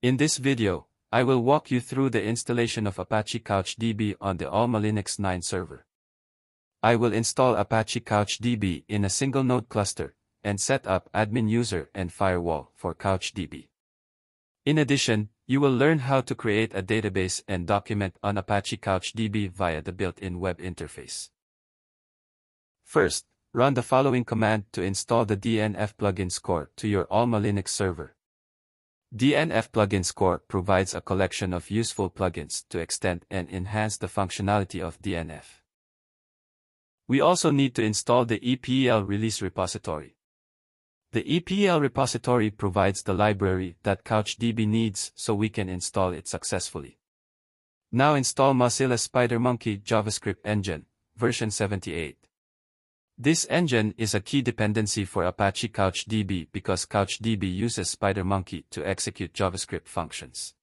In this video, I will walk you through the installation of Apache CouchDB on the AlmaLinux 9 server. I will install Apache CouchDB in a single node cluster, and set up admin user and firewall for CouchDB. In addition, you will learn how to create a database and document on Apache CouchDB via the built-in web interface. First, run the following command to install the DNF plugins core to your AlmaLinux server. DNF plugins core provides a collection of useful plugins to extend and enhance the functionality of DNF. We also need to install the EPEL release repository. The EPEL repository provides the library that CouchDB needs so we can install it successfully. Now install Mozilla SpiderMonkey JavaScript engine, version 78. This engine is a key dependency for Apache CouchDB because CouchDB uses SpiderMonkey to execute JavaScript functions.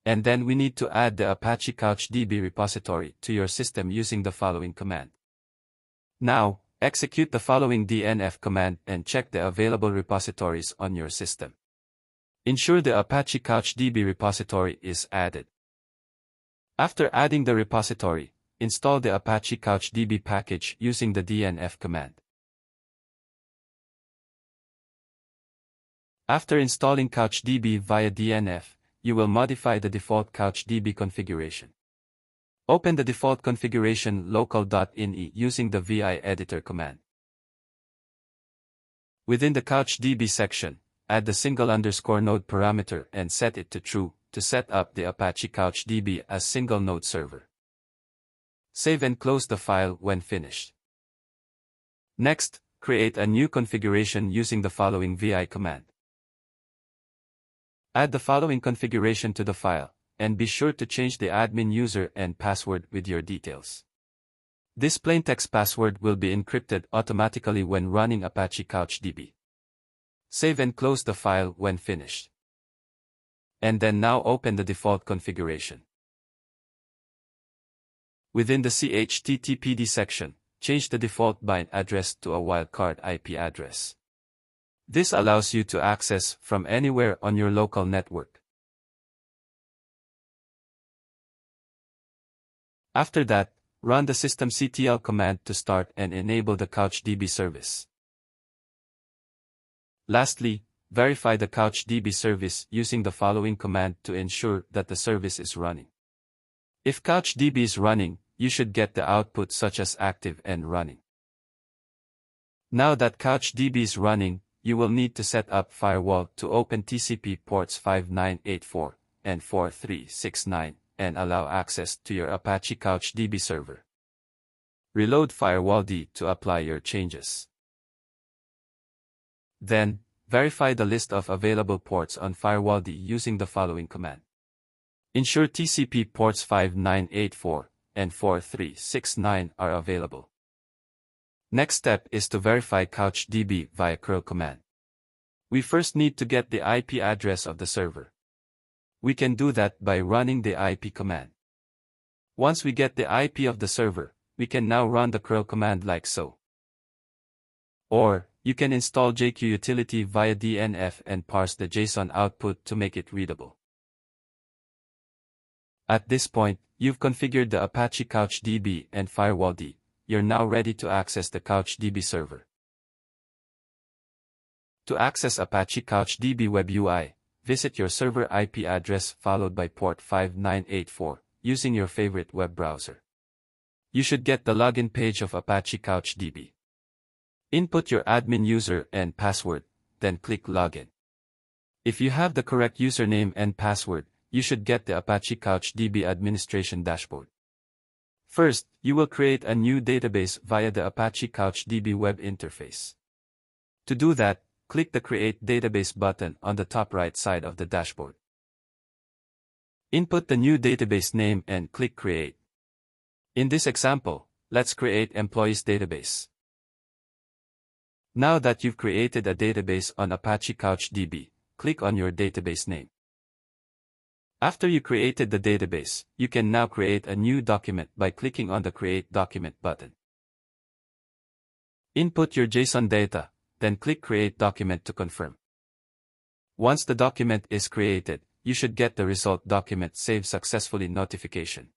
And then we need to add the Apache CouchDB repository to your system using the following command. Now, execute the following DNF command and check the available repositories on your system. Ensure the Apache CouchDB repository is added. After adding the repository, install the Apache CouchDB package using the DNF command. After installing CouchDB via DNF, you will modify the default CouchDB configuration. Open the default configuration local.ini using the vi editor command. Within the CouchDB section, add the single underscore node parameter and set it to true to set up the Apache CouchDB as single node server. Save and close the file when finished. Next, create a new configuration using the following vi command. Add the following configuration to the file, and be sure to change the admin user and password with your details. This plaintext password will be encrypted automatically when running Apache CouchDB. Save and close the file when finished. And then now open the default configuration. Within the chttpd section, change the default bind address to a wildcard IP address. This allows you to access from anywhere on your local network. After that, run the systemctl command to start and enable the CouchDB service. Lastly, verify the CouchDB service using the following command to ensure that the service is running. If CouchDB is running, you should get the output such as active and running. Now that CouchDB is running, you will need to set up firewall to open TCP ports 5984 and 4369 and allow access to your Apache CouchDB server. Reload firewall-d to apply your changes. Then, verify the list of available ports on firewall-d using the following command. Ensure TCP ports 5984 and 4369 are available. Next step is to verify CouchDB via curl command. We first need to get the IP address of the server. We can do that by running the IP command. Once we get the IP of the server, we can now run the curl command like so. Or, you can install JQutility via DNF and parse the JSON output to make it readable. At this point, you've configured the Apache CouchDB and firewall-d. You're now ready to access the CouchDB server. To access Apache CouchDB Web UI, visit your server IP address followed by port 5984, using your favorite web browser. You should get the login page of Apache CouchDB. Input your admin user and password, then click Login. If you have the correct username and password, you should get the Apache CouchDB administration dashboard. First, you will create a new database via the Apache CouchDB web interface. To do that, click the Create Database button on the top right side of the dashboard. Input the new database name and click Create. In this example, let's create Employees Database. Now that you've created a database on Apache CouchDB, click on your database name. After you created the database, you can now create a new document by clicking on the Create Document button. Input your JSON data, then click Create Document to confirm. Once the document is created, you should get the result document saved successfully notification.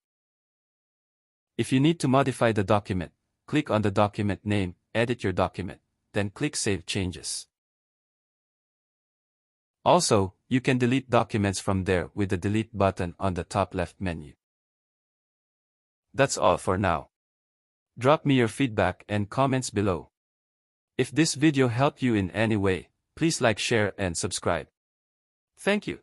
If you need to modify the document, click on the document name, edit your document, then click Save Changes. Also, you can delete documents from there with the Delete button on the top left menu. That's all for now. Drop me your feedback and comments below. If this video helped you in any way, please like, share, and subscribe. Thank you.